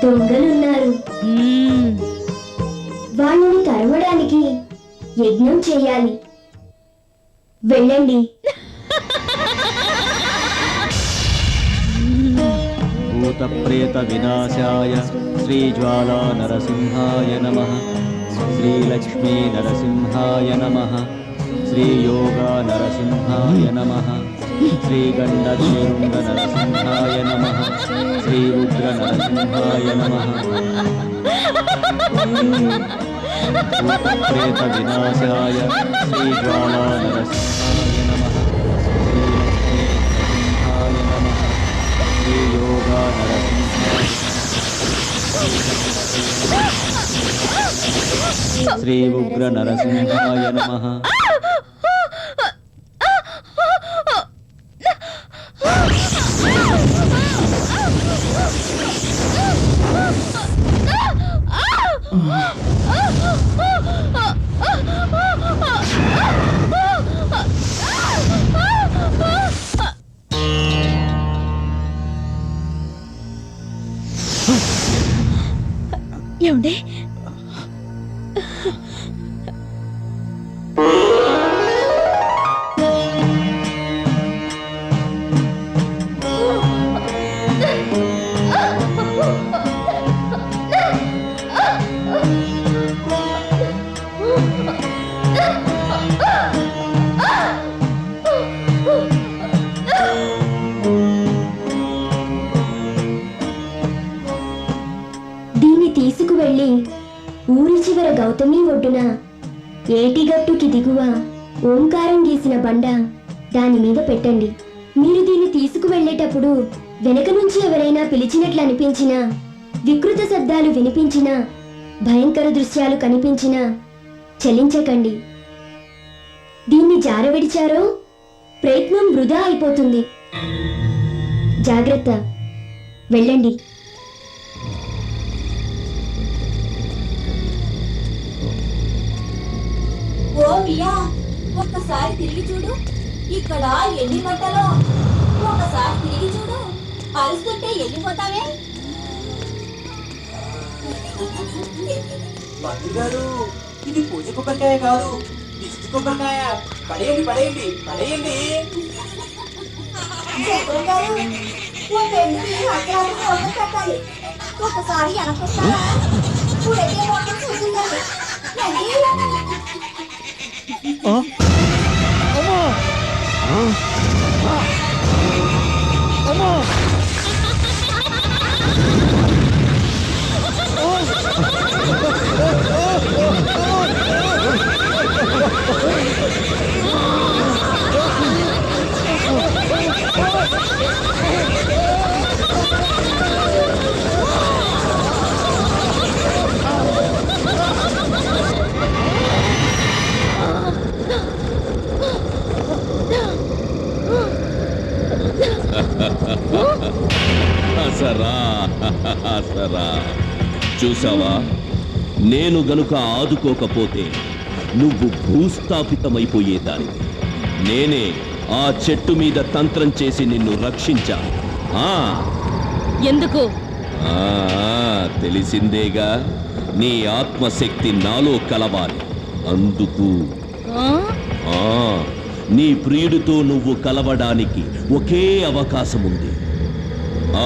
దొంగలున్నారు. వాళ్ళని తరమడానికి యజ్ఞం చేయాలి. వెళ్ళండి. భూత ప్రేత వినాశాయ శ్రీజ్వాలా నరసింహాయ నమః. శ్రీలక్ష్మీ నరసింహాయ నమః. శ్రీయోగా నరసింహాయ నమః. శ్రీగండశృంగ నరసింహాయ నమః. శ్రీరుద్ర నరసింహాయ నమః. భూతప్రేత వినాశాయ శ్రీజ్వాలా నరసింహాయ నమః. శ్రీలక్ష్మీ నరసింహాయ నమః. శ్రీయోగా నరసింహాయ శ్రీ ఉగ్ర నరసింహాయ నమః. ఏమండి? దీన్ని తీసుకువెళ్ళి ఊరి చివర గౌతమి ఒడ్డున ఏటిగట్టుకి దిగువ ఓంకారం గీసిన బండ దాని మీద పెట్టండి. మీరు దీన్ని తీసుకువెళ్ళేటప్పుడు వెనక నుంచి ఎవరైనా పిలిచినట్లు అనిపించినా, వికృత శబ్దాలు వినిపించినా, భయంకర దృశ్యాలు కనిపించినా చలించకండి. దీన్ని జారవిడిచారో ప్రయత్నం వృధా అయిపోతుంది. జాగ్రత్త. వెళ్ళండి. ఓ మియా, ఒక్కసారి తిరిగి చూడు. ఇక్కడ ఎన్ని మంటలో. ఒకసారి తిరిగి చూడు. అరుస్తుంటే వెళ్ళిపోతావే. మంత్రి గారు, ఇది పూజ కొబ్బరికాయ కాదు, దిష్టి కొబ్బరికాయ. పడేయండి పడేయండి పడేయండి. చక్రం గారు, ఓ పెళ్లికి అక్కడ పెట్టాలి. ఒకసారి వెనకొస్తారా? ఇప్పుడైతే మొత్తం చూసిందండి. చూసావా, నేను గనుక ఆదుకోకపోతే నువ్వు భూస్థాపితమైపోయేదాన్ని. నేనే ఆ చెట్టు మీద తంత్రం చేసి నిన్ను రక్షించా. ఎందుకు? తెలిసిందేగా, నీ ఆత్మశక్తి నాలో కలవాలి. అందుకు నీ ప్రియుడితో నువ్వు కలవడానికి ఒకే అవకాశం ఉంది.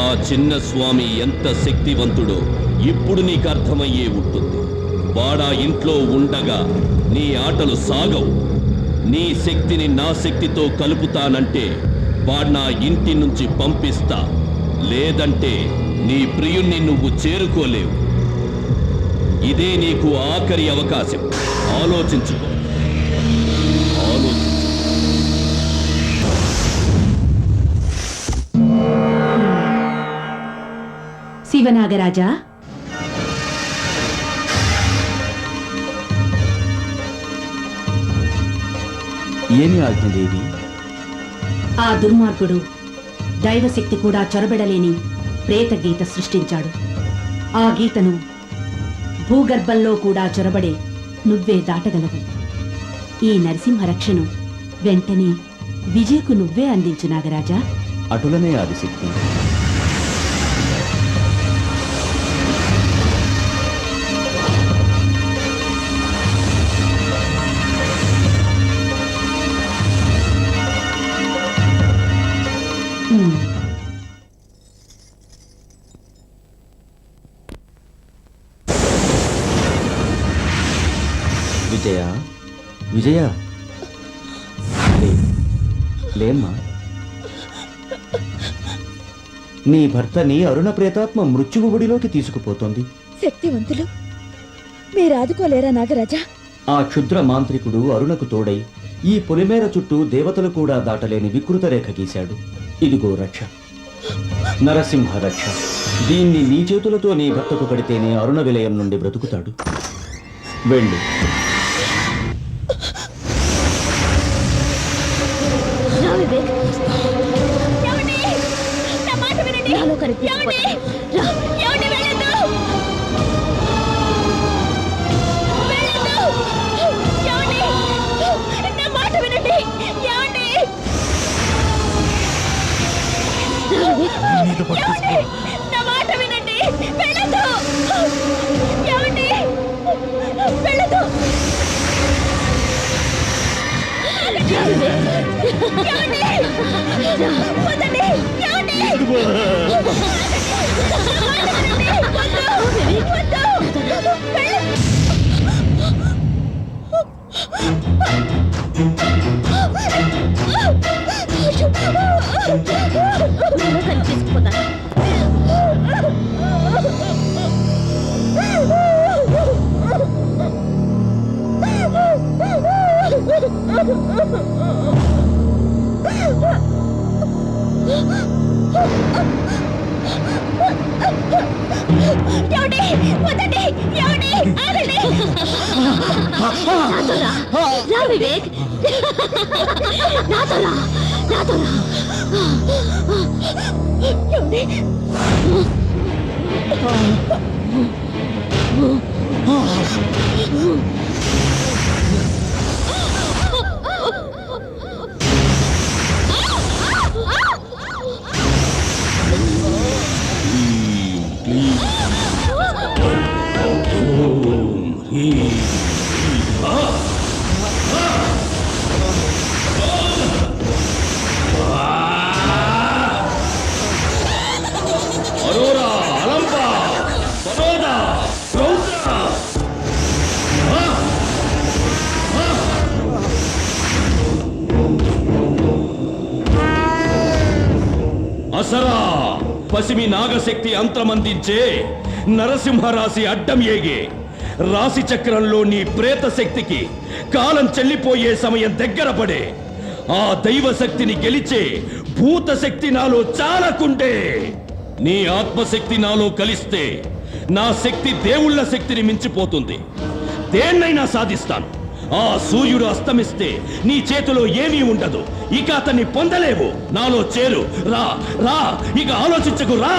ఆ చిన్న స్వామి ఎంత శక్తివంతుడో ఇప్పుడు నీకు అర్థమయ్యే ఉంటుంది. వాడా ఇంట్లో ఉండగా నీ ఆటలు సాగవు. నీ శక్తిని నా శక్తితో కలుపుతానంటే వాడు నా ఇంటి నుంచి పంపిస్తా. లేదంటే నీ ప్రియుణ్ణి నువ్వు చేరుకోలేవు. ఇదే నీకు ఆఖరి అవకాశం. ఆలోచించుకో. శివనాగరాజా, ఏమి ఆజ్ఞదేవి? ఆ దుర్మార్గుడు దైవశక్తి కూడా చొరబెడలేని ప్రేత గీత సృష్టించాడు. ఆ గీతను భూగర్భంలో కూడా చొరబడే నువ్వే దాటగలవు. ఈ నరసింహ రక్షను వెంటనే విజయ్కు నువ్వే అందించు నాగరాజా. అటులనే ఆదిశక్తి. విజయ విజయ లేమ్మా. నీ భర్తని అరుణ ప్రేతాత్మ మృత్యువు ఒడిలోకి తీసుకుపోతోంది. శక్తివంతులు మీరు ఆదుకోలేరా నాగరాజా? ఆ క్షుద్ర మాంత్రికుడు అరుణకు తోడై ఈ పొలిమేర చుట్టూ దేవతలు కూడా దాటలేని వికృత రేఖ గీశాడు. ఇదిగో రక్ష, నరసింహ రక్ష. దీన్ని నీ చేతులతో నీ భర్తకు కడితేనే అరుణ విలయం నుండి బ్రతుకుతాడు. వెళ్ళు. వివేక్, నాతో రా. అసరా పసిమి నాగశక్తి అంతమందించే నరసింహరాశి అడ్డం ఏగే రాశి చక్రంలో నీ ప్రేత శక్తికి కాలం చెల్లిపోయే సమయం దగ్గర పడే ఆ దైవ శక్తిని గెలిచే భూత శక్తి నాలో చాలకుండే నీ ఆత్మశక్తి నాలో కలిస్తే నా శక్తి దేవుళ్ళ శక్తిని మించిపోతుంది. దేన్నైనా సాధిస్తాను. ఆ సూర్యుడు అస్తమిస్తే నీ చేతిలో ఏమీ ఉండదు. ఇక అతన్ని పొందలేవు. నాలో చేరు. రా రా, ఇక ఆలోచించకు, రా.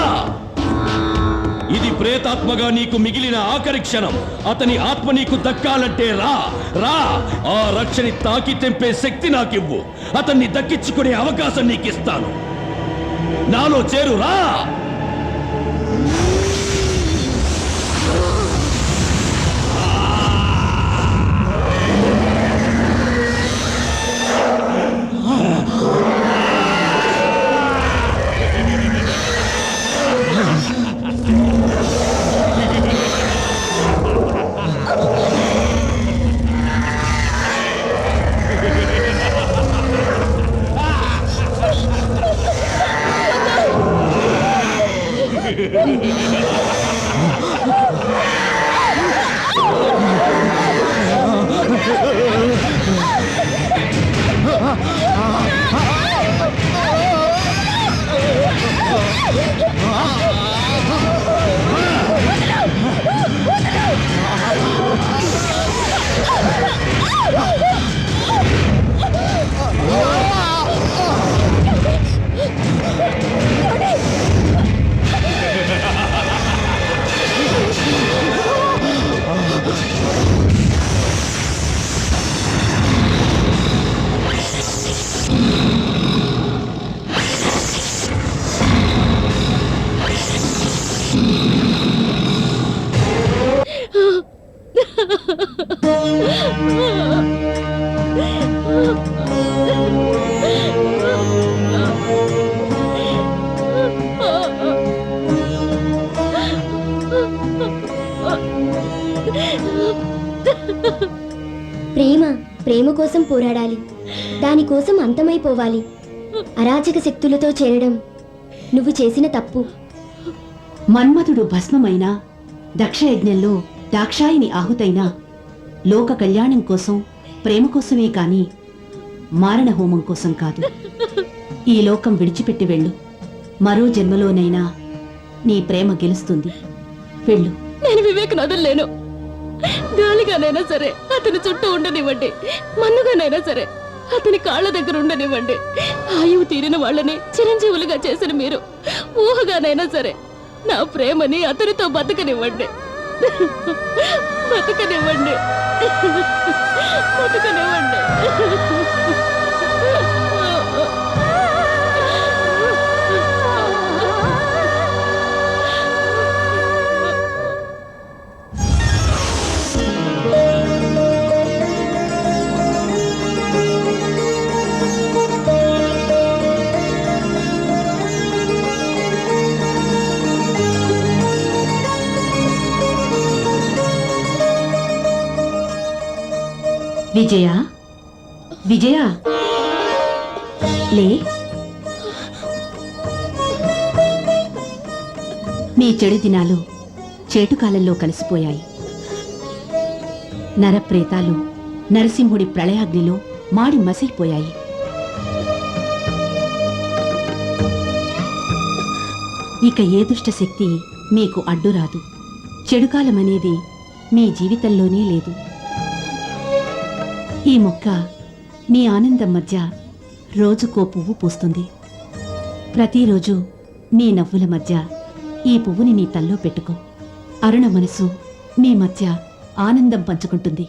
ఇది ప్రేతాత్మగా నీకు మిగిలిన ఆఖరి క్షణం. అతని ఆత్మ నీకు దక్కాలంటే రా రా. ఆ రక్షని తాకి తెంపే శక్తి నాకివ్వు. అతన్ని దక్కించుకునే అవకాశం నీకిస్తాను. నాలో చేరు, రా. ప్రేమ కోసం పోరాడాలి. దానికోసం అంతమైపోవాలి. అరాచక శక్తులతో చేరడం నువ్వు చేసిన తప్పు. మన్మథుడు భస్మమైన దక్షయజ్ఞంలో దాక్షాయిని ఆహుతైన లోక కళ్యాణం కోసం, ప్రేమ కోసమే కాని మారణ హోమం కోసం కాదు. ఈ లోకం విడిచిపెట్టి వెళ్ళు. మరో జన్మలోనైనా నీ ప్రేమ గెలుస్తుంది. వెళ్ళు. నేను వివేక్ వదలలేను. గాలిగానైనా సరే అతని చుట్టూ ఉండనివ్వండి, మన్నుగానైనా సరే అతని కాళ్ళ దగ్గర ఉండనివ్వండి. ఆయువు తీరిన వాళ్ళని చిరంజీవులుగా చేసిన మీరు ఊహగానైనా సరే నా ప్రేమని అతనితో బతకనివ్వండి. బతకనివ్వండి. బతకనివ్వండి. విజయా, విజయా, లే. నీ చెడు దినాలు చేటుకాలంలో కలిసిపోయాయి. నరప్రేతాలు నరసింహుడి ప్రళయాగ్నిలో మాడి మసిలిపోయాయి. ఇక ఏ దుష్ట శక్తి మీకు అడ్డురాదు. చెడుకాలమనేది మీ జీవితంలోనే లేదు. ఈ మొక్క మీ ఆనందం మధ్య రోజుకో పువ్వు పూస్తుంది. ప్రతిరోజు నీ నవ్వుల మధ్య ఈ పువ్వుని నీ తల్లో పెట్టుకో. అరుణ మనసు మీ మధ్య ఆనందం పంచుకుంటుంది.